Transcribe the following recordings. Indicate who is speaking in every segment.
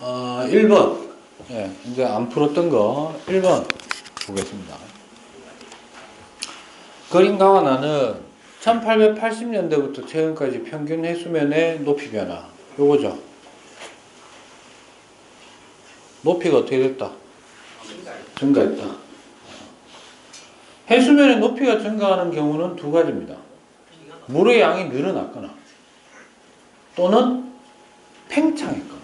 Speaker 1: 1번. 예, 이제 안 풀었던 거 1번 보겠습니다. 그림 강화나는 1880년대부터 최근까지 평균 해수면의 높이 변화. 요거죠. 높이가 어떻게 됐다? 증가했다. 해수면의 높이가 증가하는 경우는 두 가지입니다. 물의 양이 늘어났거나 또는 팽창했거나.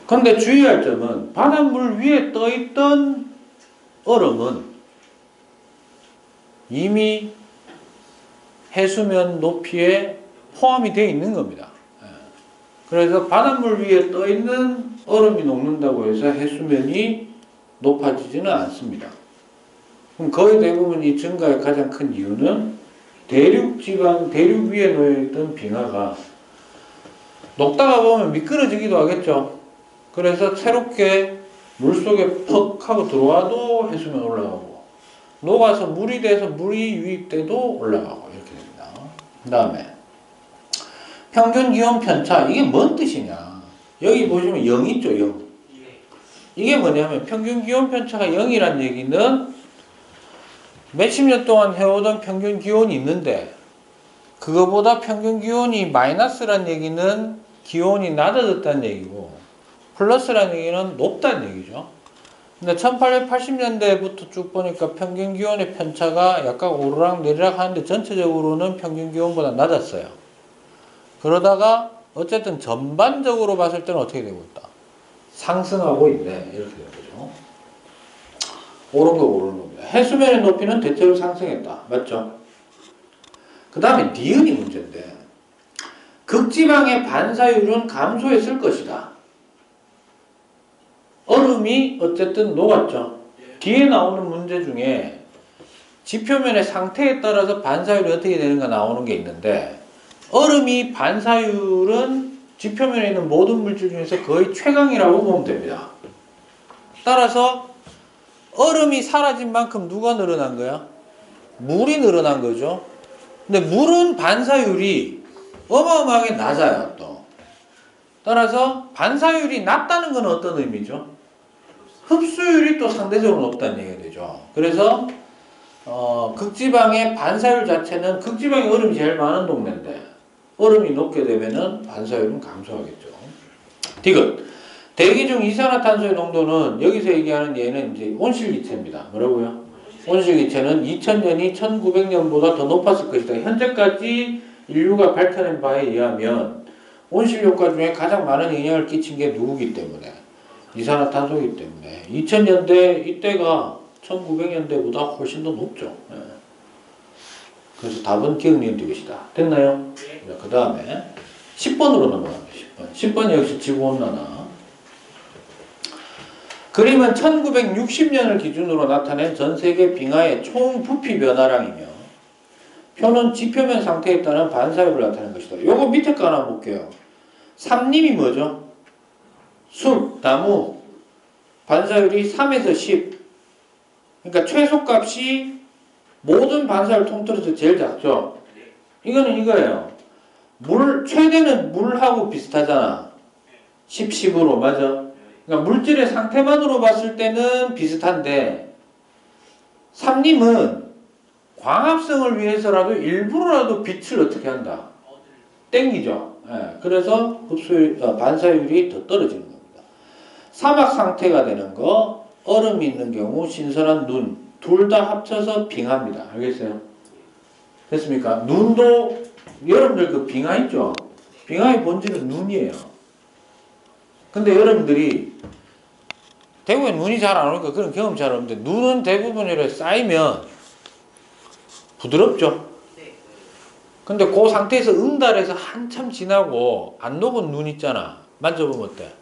Speaker 1: 그런데 주의할 점은 바닷물 위에 떠있던 얼음은 이미 해수면 높이에 포함이 되어 있는 겁니다. 그래서 바닷물 위에 떠있는 얼음이 녹는다고 해서 해수면이 높아지지는 않습니다. 그럼 거의 대부분 이 증가의 가장 큰 이유는 대륙 위에 놓여있던 빙하가 녹다가 보면 미끄러지기도 하겠죠. 그래서 새롭게 물속에 퍽 하고 들어와도 해수면 올라가고, 녹아서 물이 돼서 물이 유입돼도 올라가고 이렇게 됩니다. 그 다음에 평균 기온 편차, 이게 뭔 뜻이냐? 여기 보시면 0 있죠, 0. 이게 뭐냐면 평균 기온 편차가 0이란 얘기는 몇십 년 동안 해오던 평균 기온이 있는데 그거보다 평균 기온이 마이너스란 얘기는 기온이 낮아졌다는 얘기고, 플러스란 얘기는 높다는 얘기죠. 근데 1880년대부터 쭉 보니까 평균 기온의 편차가 약간 오르락 내리락 하는데 전체적으로는 평균 기온보다 낮았어요. 그러다가 어쨌든 전반적으로 봤을 때는 어떻게 되고 있다? 상승하고 있네. 이렇게 되는 거죠. 오른 거 오르는 겁니다. 해수면의 높이는 대체로 상승했다. 맞죠? 그 다음에 니은이 문제인데, 극지방의 반사율은 감소했을 것이다. 얼음이 어쨌든 녹았죠. 뒤에 나오는 문제 중에 지표면의 상태에 따라서 반사율이 어떻게 되는가 나오는 게 있는데, 얼음이 반사율은 지표면에 있는 모든 물질 중에서 거의 최강이라고 보면 됩니다. 따라서 얼음이 사라진 만큼 누가 늘어난 거야? 물이 늘어난 거죠. 근데 물은 반사율이 어마어마하게 낮아요, 또. 따라서 반사율이 낮다는 건 어떤 의미죠? 흡수율이 또 상대적으로 높다는 얘기가 되죠. 그래서 극지방의 반사율 자체는, 극지방에 얼음이 제일 많은 동네인데 얼음이 녹게 되면은 반사율은 감소하겠죠. 디귿. 대기 중 이산화탄소의 농도는, 여기서 얘기하는 얘는 이제 온실기체입니다. 뭐라고요? 온실기체는 2000년이 1900년보다 더 높았을 것이다. 현재까지 인류가 밝혀낸 바에 의하면 온실효과 중에 가장 많은 영향을 끼친 게 누구기 때문에? 이산화탄소이기 때문에 2000년대 이때가 1900년대보다 훨씬 더 높죠. 그래서 답은 기억니은 디귿이다. 됐나요? 네. 그 다음에 10번으로 넘어갑니다. 10번 역시 지구온난화. 그림은 1960년을 기준으로 나타낸 전세계 빙하의 총 부피 변화량이며 표는 지표면 상태에 따른 반사율을 나타낸 것이다. 요거 밑에 거 하나 볼게요. 삼림이 뭐죠? 숲, 나무. 반사율이 3에서 10. 그러니까 최소값이 모든 반사율 통틀어서 제일 작죠? 이거는 이거예요. 최대는 물하고 비슷하잖아. 10, 10으로, 맞아? 그러니까 물질의 상태만으로 봤을 때는 비슷한데, 삼림은 광합성을 위해서라도 일부러라도 빛을 어떻게 한다? 땡기죠. 그래서 반사율이 더 떨어지는 겁니다. 사막 상태가 되는 거, 얼음이 있는 경우, 신선한 눈, 둘 다 합쳐서 빙하입니다. 알겠어요? 됐습니까? 눈도, 여러분들 그 빙하 있죠? 빙하의 본질은 눈이에요. 근데 여러분들이 대부분 눈이 잘 안 오니까 그런 경험 잘 없는데, 눈은 대부분 이렇게 쌓이면 부드럽죠? 근데 그 상태에서 응달해서 한참 지나고 안 녹은 눈 있잖아. 만져보면 어때?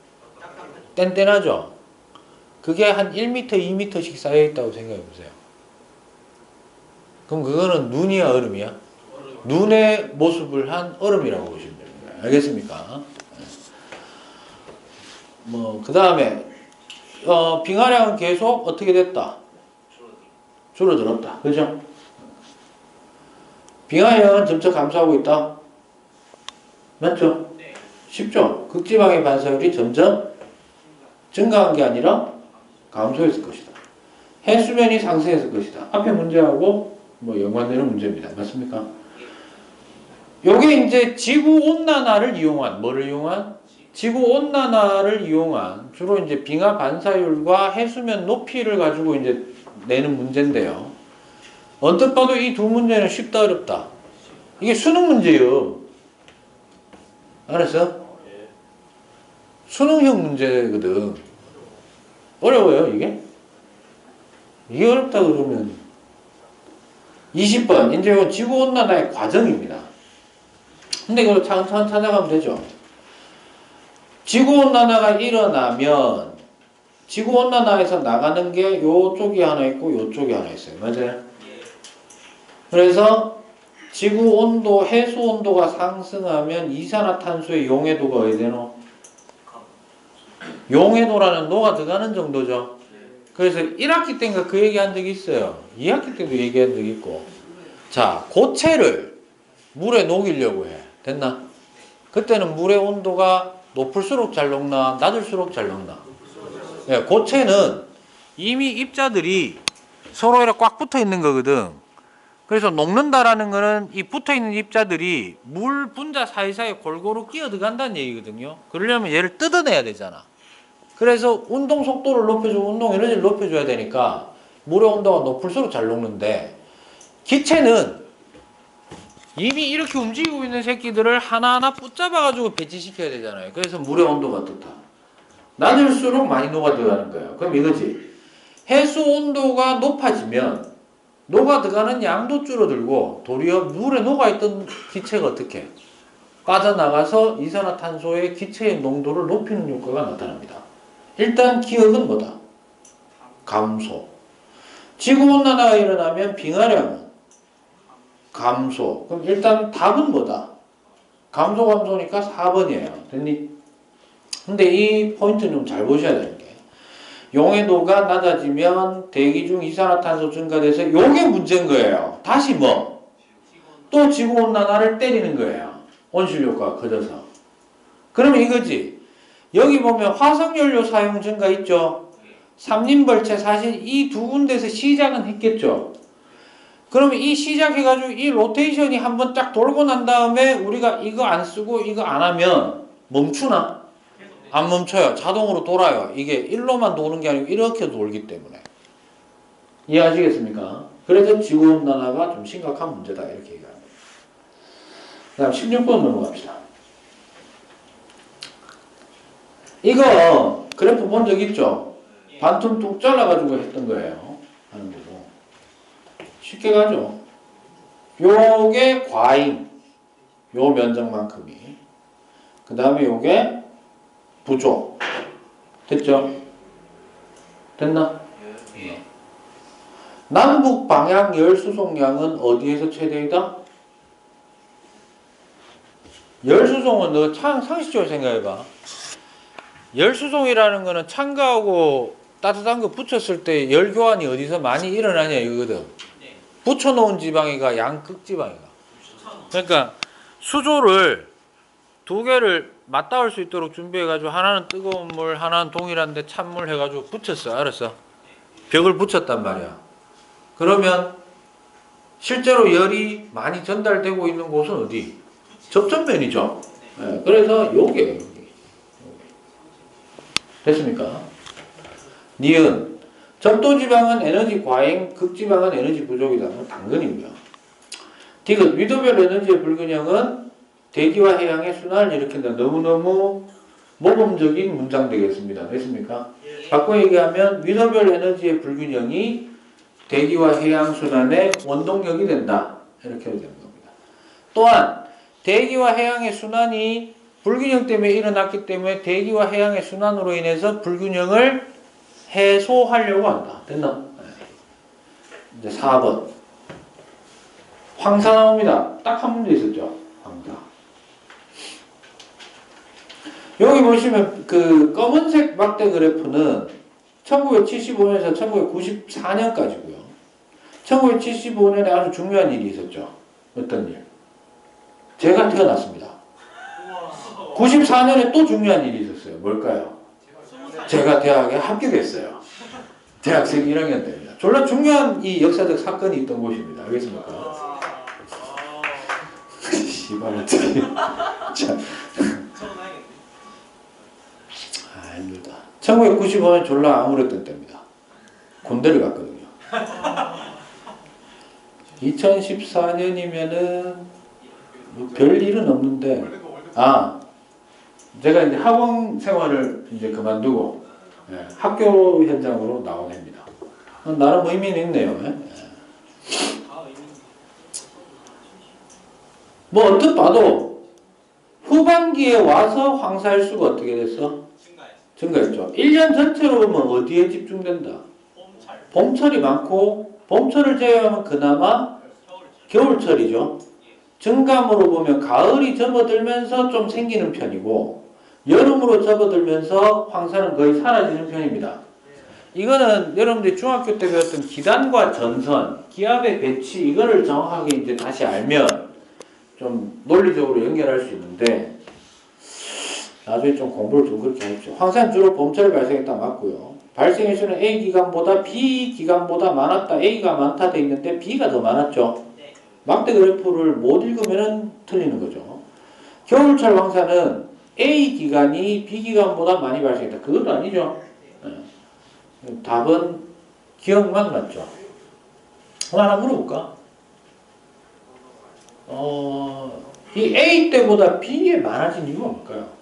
Speaker 1: 뗀뗀하죠? 그게 한 1m, 2m씩 쌓여있다고 생각해보세요. 그럼 그거는 눈이야, 얼음이야? 눈의 모습을 한 얼음이라고 보시면 됩니다. 알겠습니까? 그 다음에 빙하량은 계속 어떻게 됐다? 줄어들었다. 그죠? 빙하량은 점차 감소하고 있다. 맞죠? 쉽죠? 극지방의 반사율이 점점 증가한 게 아니라 감소했을 것이다. 해수면이 상승했을 것이다. 앞에 문제하고 뭐 연관되는 문제입니다. 맞습니까? 요게 이제 지구온난화를 이용한, 뭐를 이용한? 지구온난화를 이용한, 주로 이제 빙하 반사율과 해수면 높이를 가지고 이제 내는 문제인데요. 언뜻 봐도 이 두 문제는 쉽다, 어렵다. 이게 수능 문제예요. 알았어? 수능형 문제거든. 어려워요, 이게? 이게 어렵다 그러면 20번, 이제 이건 지구온난화의 과정입니다. 근데 이걸 차근차근 찾아가면 되죠. 지구온난화가 일어나면 지구온난화에서 나가는 게 요쪽이 하나 있고 요쪽이 하나 있어요. 맞아요? 그래서 지구온도, 해수온도가 상승하면 이산화탄소의 용해도가 어디 되노? 용해도라는 노가 들어가는 정도죠. 그래서 1학기 때인가 그 얘기 한 적이 있어요. 2학기 때도 얘기한 적이 있고. 자, 고체를 물에 녹이려고 해. 됐나? 그때는 물의 온도가 높을수록 잘 녹나, 낮을수록 잘 녹나? 예, 고체는 이미 입자들이 서로 이렇게 꽉 붙어 있는 거거든. 그래서 녹는다라는 거는 이 붙어 있는 입자들이 물 분자 사이사이에 골고루 끼어 들어간다는 얘기거든요. 그러려면 얘를 뜯어내야 되잖아. 그래서 운동 속도를 높여주고 운동 에너지를 높여줘야 되니까 물의 온도가 높을수록 잘 녹는데, 기체는 이미 이렇게 움직이고 있는 새끼들을 하나하나 붙잡아가지고 배치시켜야 되잖아요. 그래서 물의 온도가 어떻다? 낮을수록 많이 녹아 들어가는 거예요. 그럼 이거지. 해수 온도가 높아지면 녹아 들어가는 양도 줄어들고 도리어 물에 녹아있던 기체가 어떻게? 빠져나가서 이산화탄소의 기체의 농도를 높이는 효과가 나타납니다. 일단 기억은 뭐다? 감소. 지구온난화가 일어나면 빙하량은 감소. 그럼 일단 답은 뭐다? 감소니까 4번이에요. 됐니? 근데 이 포인트는 좀 잘 보셔야 되는 게, 용해도가 낮아지면 대기 중 이산화탄소 증가돼서 요게 문제인 거예요. 다시 뭐? 또 지구온난화를 때리는 거예요. 온실효과가 커져서. 그러면 이거지. 여기 보면 화석연료 사용 증가 있죠? 삼림벌채 사실 이 두 군데에서 시작은 했겠죠? 그러면 이 시작해가지고 이 로테이션이 한번 딱 돌고 난 다음에 우리가 이거 안 쓰고 이거 안 하면 멈추나? 안 멈춰요. 자동으로 돌아요. 이게 일로만 도는 게 아니고 이렇게 돌기 때문에. 이해하시겠습니까? 그래서 지구온난화가 좀 심각한 문제다 이렇게 얘기합니다. 그 다음 16번 넘어갑시다. 이거 그래프 본 적 있죠? 반틈 뚝 잘라가지고 했던 거예요. 하는 거고. 쉽게 가죠. 요게 과잉. 요 면적만큼이. 그 다음에 요게 부족. 됐죠? 됐나? 예. 남북 방향 열 수송량은 어디에서 최대이다? 열 수송은 너 상식적으로 생각해봐. 열 수송이라는 거는 찬가하고 따뜻한 거 붙였을 때 열 교환이 어디서 많이 일어나냐 이거거든. 붙여놓은 지방이가 양극 지방이가. 그러니까 수조를 두 개를 맞닿을 수 있도록 준비해가지고 하나는 뜨거운 물, 하나는 동일한데 찬물 해가지고 붙였어. 알았어? 벽을 붙였단 말이야. 그러면 실제로 열이 많이 전달되고 있는 곳은 어디? 접점면이죠. 네, 그래서 요게 됐습니까? 니은 적도지방은 에너지 과잉, 극지방은 에너지 부족이다. 당근이고요. 디귿 위도별 에너지의 불균형은 대기와 해양의 순환을 일으킨다. 너무너무 모범적인 문장 되겠습니다. 됐습니까? 바꿔 얘기하면 위도별 에너지의 불균형이 대기와 해양 순환의 원동력이 된다. 이렇게 되는 겁니다. 또한 대기와 해양의 순환이 불균형 때문에 일어났기 때문에 대기와 해양의 순환으로 인해서 불균형을 해소하려고 한다. 됐나? 이제 4번. 황사 나옵니다. 딱 한 문제 있었죠. 황사. 여기 보시면 그 검은색 막대 그래프는 1975년에서 1994년까지고요. 1975년에 아주 중요한 일이 있었죠. 어떤 일? 제가 태어났습니다. 94년에 또 중요한 일이 있었어요. 뭘까요? 제가 대학에 합격했어요. 대학생 1학년 때입니다. 졸라 중요한 이 역사적 사건이 있던 곳입니다. 알겠습니까? 씨발 어떻게 참. 힘들다. 1995년 졸라 암울했던 때입니다. 군대를 갔거든요. 2014년이면은 뭐 별일은 없는데, 제가 이제 학원 생활을 이제 그만두고 학교 현장으로 나오냅니다. 나름 의미는 있네요. 뭐 언뜻 봐도 후반기에 와서 황사일수가 어떻게 됐어? 증가했죠. 1년 전체로 보면 어디에 집중된다? 봄철이 많고, 봄철을 제외하면 그나마 겨울철이죠. 증감으로 보면 가을이 접어들면서 좀 생기는 편이고, 여름으로 접어들면서 황사는 거의 사라지는 편입니다. 이거는 여러분들이 중학교 때 배웠던 기단과 전선, 기압의 배치, 이거를 정확하게 이제 다시 알면 좀 논리적으로 연결할 수 있는데, 나중에 좀 공부를 좀 그렇게 하십시오. 황사는 주로 봄철에 발생했다 맞고요. 발생의 수는 A 기간보다 B 기간보다 많았다. A가 많다 돼 있는데 B가 더 많았죠. 막대 그래프를 못 읽으면 틀리는 거죠. 겨울철 황사는 A 기간이 B 기간보다 많이 발생했다. 그것도 아니죠. 답은 기억만 맞죠. 하나 물어볼까? 이 A 때보다 B에 많아진 이유가 뭘까요?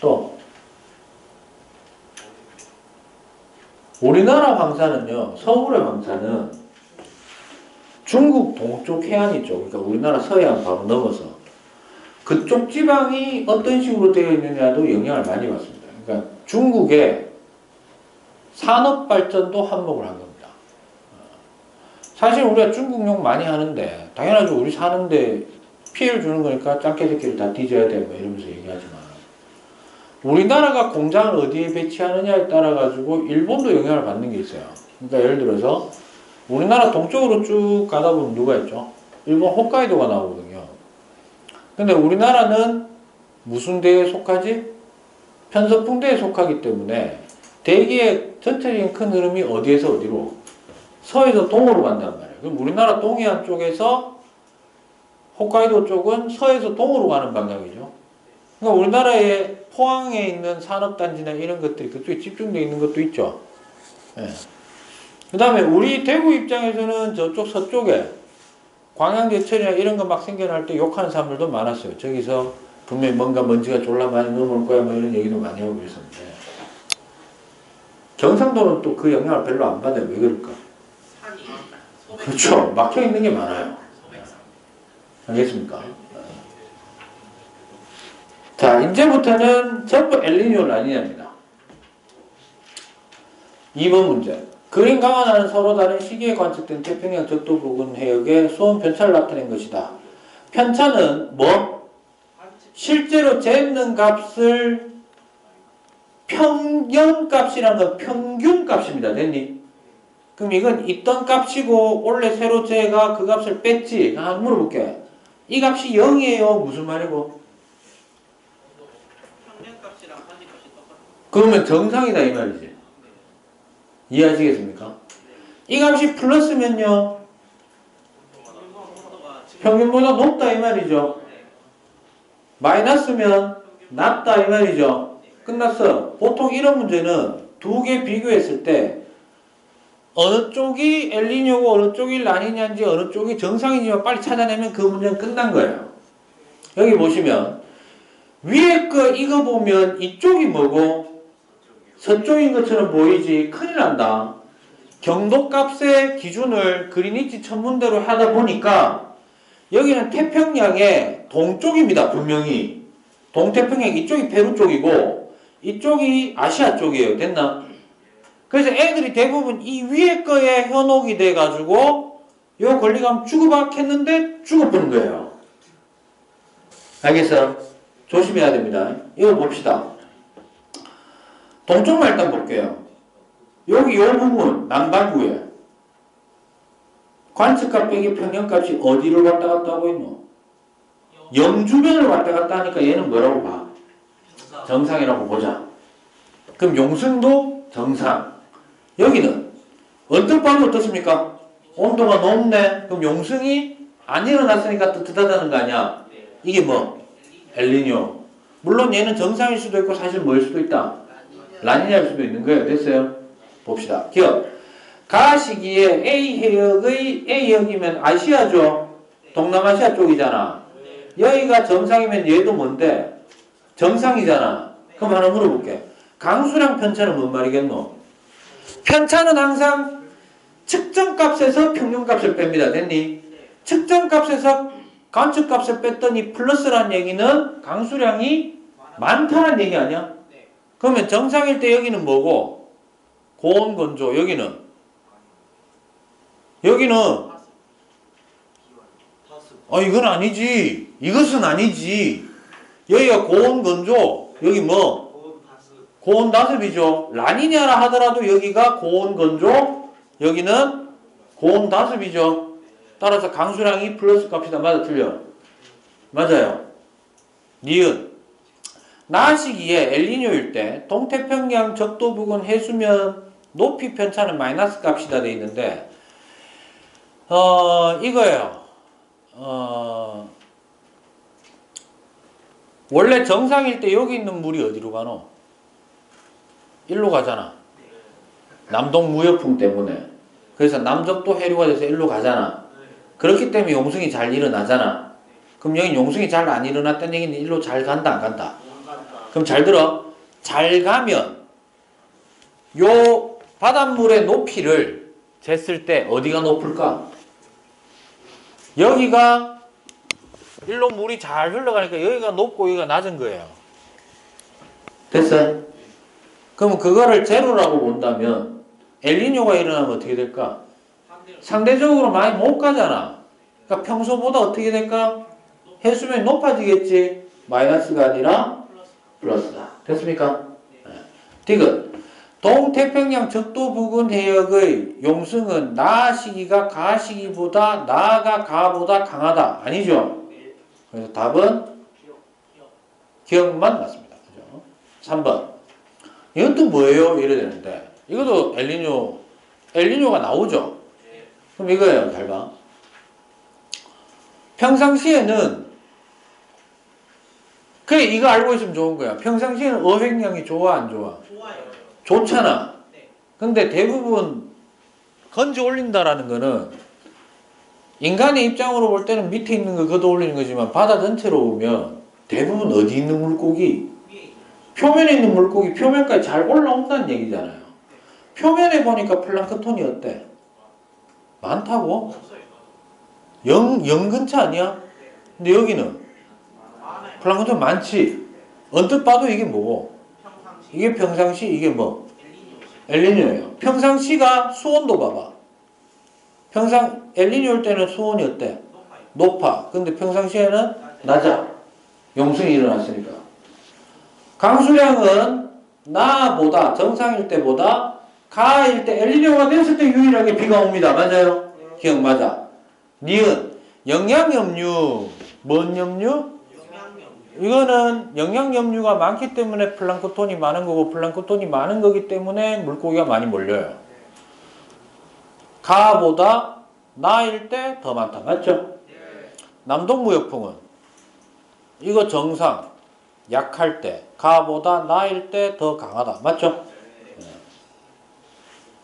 Speaker 1: 또 우리나라 황사는요, 서울의 황사는 중국 동쪽 해안 쪽, 그러니까 우리나라 서해안 바로 넘어서 그쪽 지방이 어떤 식으로 되어 있느냐도 영향을 많이 받습니다. 그러니까 중국의 산업 발전도 한몫을 한 겁니다. 사실 우리가 중국용 많이 하는데 당연하죠. 우리 사는데 피해를 주는 거니까 짱깨 새끼를 다 뒤져야 돼 뭐 이러면서 얘기하지만, 우리나라가 공장을 어디에 배치하느냐에 따라 가지고 일본도 영향을 받는 게 있어요. 그러니까 예를 들어서 우리나라 동쪽으로 쭉 가다 보면 누가 있죠? 일본 홋카이도가 나오거든요. 근데 우리나라는 무슨 대에 속하지? 편서풍대에 속하기 때문에 대기의 전체적인 큰 흐름이 어디에서 어디로? 서에서 동으로 간단 말이에요. 그럼 우리나라 동해안 쪽에서 홋카이도 쪽은 서에서 동으로 가는 방향이죠. 그러니까 우리나라의 포항에 있는 산업단지나 이런 것들이 그쪽에 집중되어 있는 것도 있죠. 그 다음에 우리 대구 입장에서는 저쪽 서쪽에 광양제철이나 이런 거 막 생겨날 때 욕하는 사람들도 많았어요. 저기서 분명히 뭔가 먼지가 졸라 많이 넘어올 거야 뭐 이런 얘기도 많이 하고 그랬었는데, 경상도는 또 그 영향을 별로 안 받아요. 왜 그럴까? 그렇죠. 막혀 있는 게 많아요. 알겠습니까? 자, 이제부터는 전부 엘니뇨 라니냐입니다. 2번 문제. 그린 강화나는 서로 다른 시기에 관측된 태평양 적도 부근 해역의 수온 편차를 나타낸 것이다. 편차는 뭐? 실제로 재는 값을 평균값이라는 건 평균값입니다. 됐니? 그럼 이건 있던 값이고 원래 새로 재가 그 값을 뺐지. 한번 물어볼게. 이 값이 0이에요. 무슨 말이고? 그러면 정상이다 이 말이지. 이해하시겠습니까? 이 값이 플러스면요, 평균보다 높다 이 말이죠. 마이너스면 낮다 이 말이죠. 끝났어. 보통 이런 문제는 두 개 비교했을 때 어느 쪽이 엘니뇨고 어느 쪽이 라니냐인지 어느 쪽이 정상인지만 빨리 찾아내면 그 문제는 끝난 거예요. 여기 보시면 위에 거 이거 보면 이쪽이 뭐고 서쪽인 것처럼 보이지. 큰일 난다. 경도값의 기준을 그리니치 천문대로 하다 보니까 여기는 태평양의 동쪽입니다. 분명히 동태평양 이쪽이 페루 쪽이고 이쪽이 아시아 쪽이에요. 됐나? 그래서 애들이 대부분 이 위에 거에 현혹이 돼가지고 요 권리감 주고받겠는데 죽어버린 거예요. 알겠어요? 조심해야 됩니다. 이거 봅시다. 동쪽만 일단 볼게요. 여기 요 부분 남반구에 관측값 빼기 평균값이 어디를 왔다 갔다 하고 있노? 0 주변을 왔다 갔다 하니까 얘는 뭐라고 봐? 정상이라고 보자. 그럼 용승도 정상. 여기는 언뜻 봐도 어떻습니까? 온도가 높네. 그럼 용승이 안 일어났으니까 뜨뜻하다는 거 아니야? 이게 뭐? 엘니뇨. 물론 얘는 정상일 수도 있고 사실 뭐일 수도 있다. 라니냐일 수도 있는 거예요. 됐어요? 봅시다. 기억. 가 시기에 A 해역의 A역이면 아시아죠? 동남아시아 쪽이잖아. 여기가 정상이면 얘도 뭔데? 정상이잖아. 그럼 하나 물어볼게. 강수량 편차는 뭔 말이겠노? 편차는 항상 측정값에서 평균값을 뺍니다. 됐니? 측정값에서 관측값을 뺐더니 플러스란 얘기는 강수량이 많다는 얘기 아니야? 그러면 정상일 때 여기는 뭐고? 고온 건조. 여기는 이건 아니지. 이것은 아니지. 여기가 고온 건조. 여기 뭐? 고온 다습이죠. 라니냐라 하더라도 여기가 고온 건조. 여기는 고온 다습이죠. 따라서 강수량이 플러스 값이다. 맞아, 틀려? 맞아요. 니은. 나 시기에 엘니뇨일 때 동태평양 적도 부근 해수면 높이 편차는 마이너스 값이다 돼 있는데 이거예요. 원래 정상일 때 여기 있는 물이 어디로 가노? 일로 가잖아. 남동 무역풍 때문에. 그래서 남적도 해류가 돼서 일로 가잖아. 그렇기 때문에 용승이 잘 일어나잖아. 그럼 여기 용승이 잘 안 일어났다는 얘기는 일로 잘 간다 안 간다? 그럼 잘 들어. 잘 가면 요 바닷물의 높이를 쟀을 때 어디가 높을까? 여기가 일로 물이 잘 흘러가니까 여기가 높고 여기가 낮은 거예요. 됐어요? 그럼 그거를 제로라고 본다면 엘니뇨가 일어나면 어떻게 될까? 상대적으로 많이 못 가잖아. 그러니까 평소보다 어떻게 될까? 해수면이 높아지겠지. 마이너스가 아니라 플러스다. 됐습니까? 디귿. 동태평양 적도 부근 해역의 용승은 나 시기가 가 시기보다 나가 가보다 강하다. 아니죠? 그래서 답은 기억만 맞습니다. 그죠? 3번. 이것도 뭐예요? 이래야 되는데 이것도 엘니뇨가 나오죠? 그럼 이거예요. 잘 봐. 평상시에는 그래 이거 알고 있으면 좋은 거야. 평상시에는 어획량이 좋아 안 좋아?
Speaker 2: 좋아요.
Speaker 1: 좋잖아. 근데 대부분 건져 올린다라는 거는 인간의 입장으로 볼 때는 밑에 있는 거 걷어 올리는 거지만 바다 전체로 보면 대부분 어디 있는 물고기? 표면에 있는 물고기 표면까지 잘 올라온다는 얘기잖아요. 표면에 보니까 플랑크톤이 어때? 많다고? 영 근처 아니야? 근데 여기는 플랑크톤 많지? 언뜻 봐도 이게 뭐고? 이게 평상시, 이게 뭐? 엘니뇨예요. 평상시가 수온도 봐봐. 엘니뇨일 때는 수온이 어때? 높아. 근데 평상시에는 낮아. 용승이 일어났으니까. 강수량은 나보다 정상일 때보다 가일 때 엘니뇨가 됐을 때 유일하게 비가 옵니다. 맞아요? 기억 맞아. 니은 영양염류. 뭔 염류? 이거는 영양염류가 많기 때문에 플랑크톤이 많은 거고 플랑크톤이 많은 거기 때문에 물고기가 많이 몰려요. 가보다 나일 때 더 많다. 맞죠? 남동무역풍은 이거 정상 약할 때 가보다 나일 때 더 강하다. 맞죠?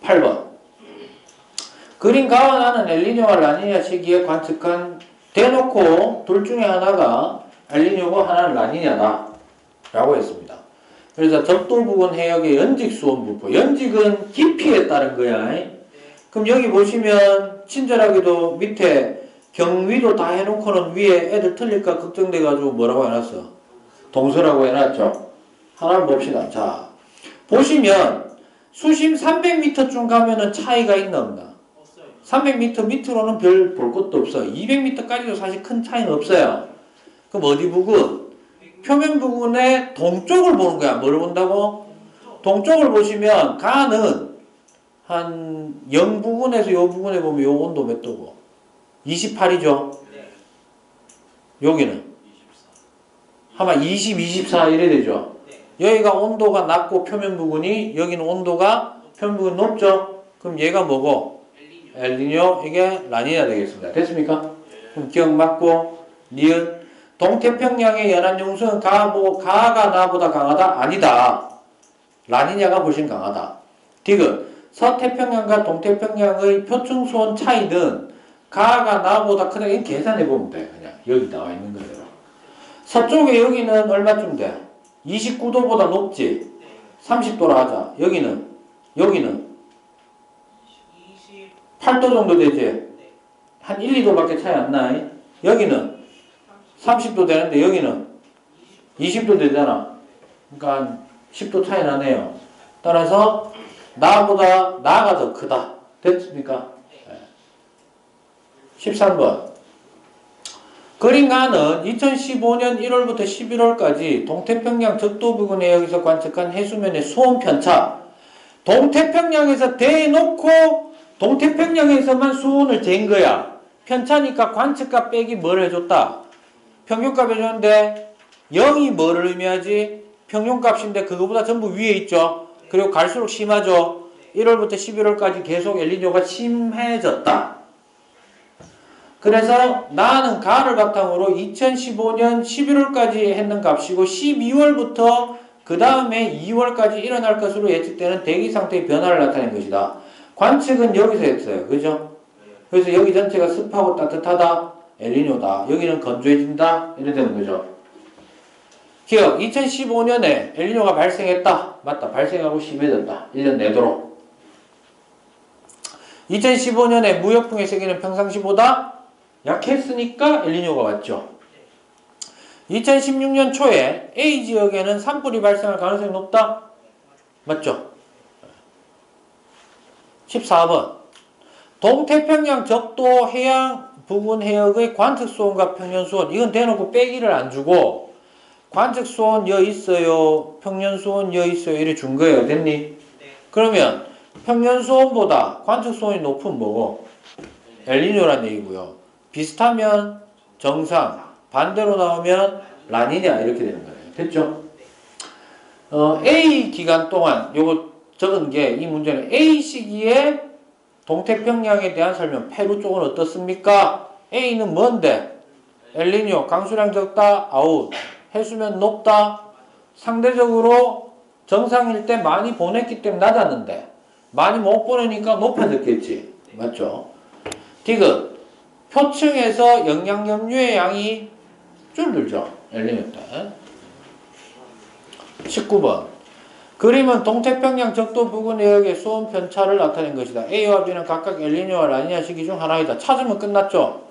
Speaker 1: 8번. 그린 가와 나는 엘니뇨와 라니냐 시기에 관측한 대놓고 둘 중에 하나가 엘니뇨고 하나는 라니냐다 라고 했습니다. 그래서 적도 부근 해역의 연직 수온 분포. 연직은 깊이에 따른 거야. 그럼 여기 보시면 친절하게도 밑에 경위도 다 해놓고는 위에 애들 틀릴까 걱정돼가지고 뭐라고 해놨어? 동서라고 해놨죠. 하나 봅시다. 자, 보시면 수심 300m쯤 가면은 차이가 있나 없나? 300m 밑으로는 별 볼 것도 없어. 200m까지도 사실 큰 차이는 없어요. 그럼 어디 부근? 표면 부근의 동쪽을 보는 거야. 뭐를 본다고? 동쪽을 보시면 가는 한 0 부근에서 요 부근에 보면 요 온도 몇 도고? 28이죠? 여기는 하면 20, 24 이래 되죠. 여기가 온도가 낮고 표면 부근이 여기는 온도가 표면 부근 높죠. 그럼 얘가 뭐고? 엘니뇨 이게 라니냐 되겠습니다. 됐습니까? 그럼 기억 맞고 니은 동태평양의 연안 용수는 가가 나보다 강하다? 아니다. 라니냐가 훨씬 강하다. 디귿 서태평양과 동태평양의 표층 수온 차이는 가가 나보다 크다. 이건 계산해보면 돼. 그냥 여기 나와 있는 거대로. 서쪽에 여기는 얼마쯤 돼? 29도보다 높지? 30도라 하자. 여기는 8도 정도 되지? 한 1, 2도밖에 차이 안 나. 여기는 30도 되는데 여기는 20도 되잖아. 그러니까 한 10도 차이 나네요. 따라서 나가 더 크다. 됐습니까? 13번. 그림가는 2015년 1월부터 11월까지 동태평양 적도 부근 해역에서 관측한 해수면의 수온 편차. 동태평양에서 대놓고 동태평양에서만 수온을 잰 거야. 편차니까 관측값 빼기 뭘 해줬다? 평균값 해줬는데 0이 뭐를 의미하지? 평균값인데 그거보다 전부 위에 있죠. 그리고 갈수록 심하죠. 1월부터 11월까지 계속 엘니뇨가 심해졌다. 그래서 나는 가를 바탕으로 2015년 11월까지 했는 값이고 12월부터 그 다음에 2월까지 일어날 것으로 예측되는 대기 상태의 변화를 나타낸 것이다. 관측은 여기서 했어요. 그죠? 그래서 여기 전체가 습하고 따뜻하다. 엘니뇨다. 여기는 건조해진다. 이래 되는 거죠. 기억 2015년에 엘니뇨가 발생했다. 맞다. 발생하고 심해졌다. 1년 내도록. 2015년에 무역풍의 세기는 평상시보다 약했으니까 엘니뇨가 왔죠. 2016년 초에 A 지역에는 산불이 발생할 가능성이 높다. 맞죠? 14번. 동태평양 적도 해양 부근 해역의 관측수온과 평년수온. 이건 대놓고 빼기를 안 주고 관측수온 여 있어요. 평년수온 여 있어요. 이래 준 거예요. 됐니? 네. 그러면 평년수온보다 관측수온이 높은 뭐고? 엘니뇨란 얘기고요. 비슷하면 정상, 반대로 나오면 라니냐 이렇게 되는 거예요. 됐죠? A 기간 동안 요거 적은 게 이 문제는 A 시기에 동태평양에 대한 설명. 페루 쪽은 어떻습니까? A는 뭔데? 엘니뇨, 강수량 적다, 아웃. 해수면 높다. 상대적으로 정상일 때 많이 보냈기 때문에 낮았는데 많이 못 보내니까 높아졌겠지. 맞죠? 디귿 표층에서 영양염류의 양이 줄들죠. 엘니뇨 때. 19번. 그림은 동태평양 적도 부근 해역의 수온 편차를 나타낸 것이다. A와 B는 각각 엘니뇨와 라니냐 시기 중 하나이다. 찾으면 끝났죠.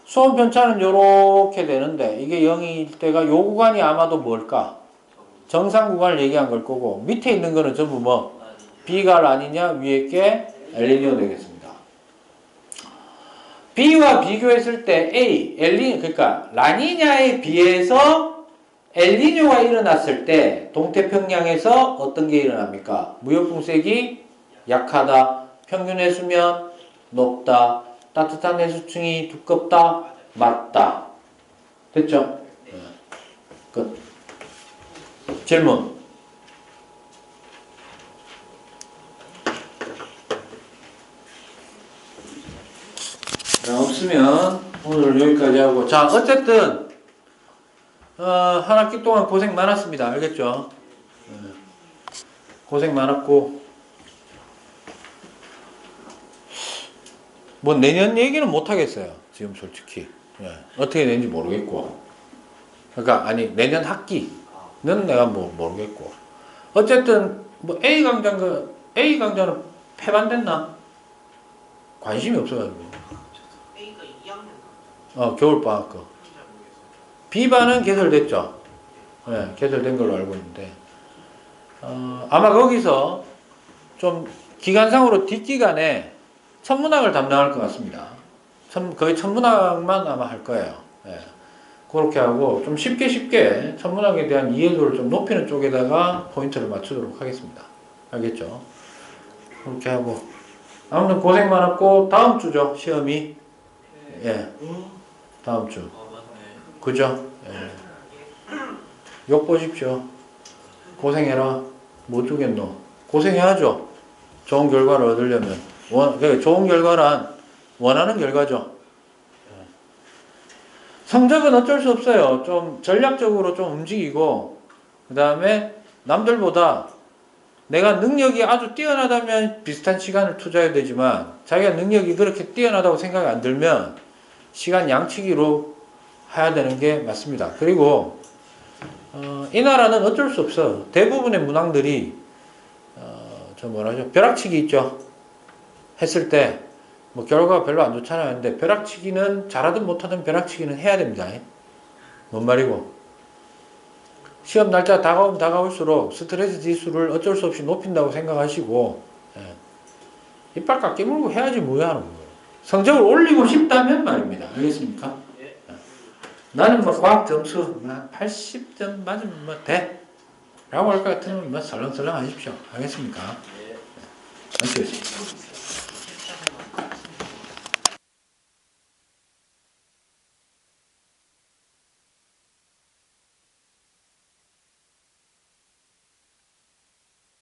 Speaker 1: 수온 편차는 요렇게 되는데 이게 0일 때가 요 구간이 아마도 뭘까? 정상 구간을 얘기한 걸 거고 밑에 있는 거는 전부 뭐 B가 라니냐 위에 게 엘니뇨 되겠습니다. B와 비교했을 때 A, 그러니까 라니냐에 비해서 엘니뇨가 일어났을 때 동태평양에서 어떤 게 일어납니까? 무역풍색이 약하다, 평균 해수면 높다, 따뜻한 해수층이 두껍다, 맞다. 됐죠? 끝. 질문. 자, 없으면 오늘 여기까지 하고. 자, 어쨌든 한 학기 동안 고생 많았습니다. 알겠죠? 고생 많았고 뭐 내년 얘기는 못 하겠어요. 지금 솔직히 어떻게 되는지 모르겠고. 그러니까 아니 내년 학기는 내가 뭐 모르겠고. 어쨌든 뭐 A 강좌는 폐반됐나? 관심이 없어가지고.
Speaker 2: A가 2학년
Speaker 1: 겨울방학 거. B반은 개설됐죠. 네, 개설된 걸로 알고 있는데 아마 거기서 좀 기간상으로 뒷기간에 천문학을 담당할 것 같습니다. 거의 천문학만 아마 할 거예요. 네. 그렇게 하고 좀 쉽게 천문학에 대한 이해도를 좀 높이는 쪽에다가 포인트를 맞추도록 하겠습니다. 알겠죠? 그렇게 하고 아무튼 고생 많았고 다음 주죠 시험이. 예, 다음 주. 그죠? 예. 욕 보십시오. 고생해라. 못 주겠노. 고생해야죠. 좋은 결과를 얻으려면. 좋은 결과란 원하는 결과죠. 성적은 어쩔 수 없어요. 좀 전략적으로 좀 움직이고, 그 다음에 남들보다 내가 능력이 아주 뛰어나다면 비슷한 시간을 투자해야 되지만, 자기가 능력이 그렇게 뛰어나다고 생각이 안 들면 시간 양치기로 해야 되는 게 맞습니다. 그리고 이 나라는 어쩔 수 없어. 대부분의 문항들이 벼락치기 있죠. 했을 때 뭐 결과가 별로 안 좋잖아요. 근데 벼락치기는 잘하든 못하든 벼락치기는 해야 됩니다. 뭔 말이고? 시험 날짜 다가오면 다가올수록 스트레스 지수를 어쩔 수 없이 높인다고 생각하시고, 이빨 깎깨 물고 해야지 뭐야 하는 거예요. 성적을 올리고 싶다면 말입니다. 알겠습니까? 나는 뭐 과학 점수 80점 맞으면 뭐 돼. 라고 할 것 같으면 뭐 설렁설렁 하십시오. 알겠습니까? 마치겠습니다.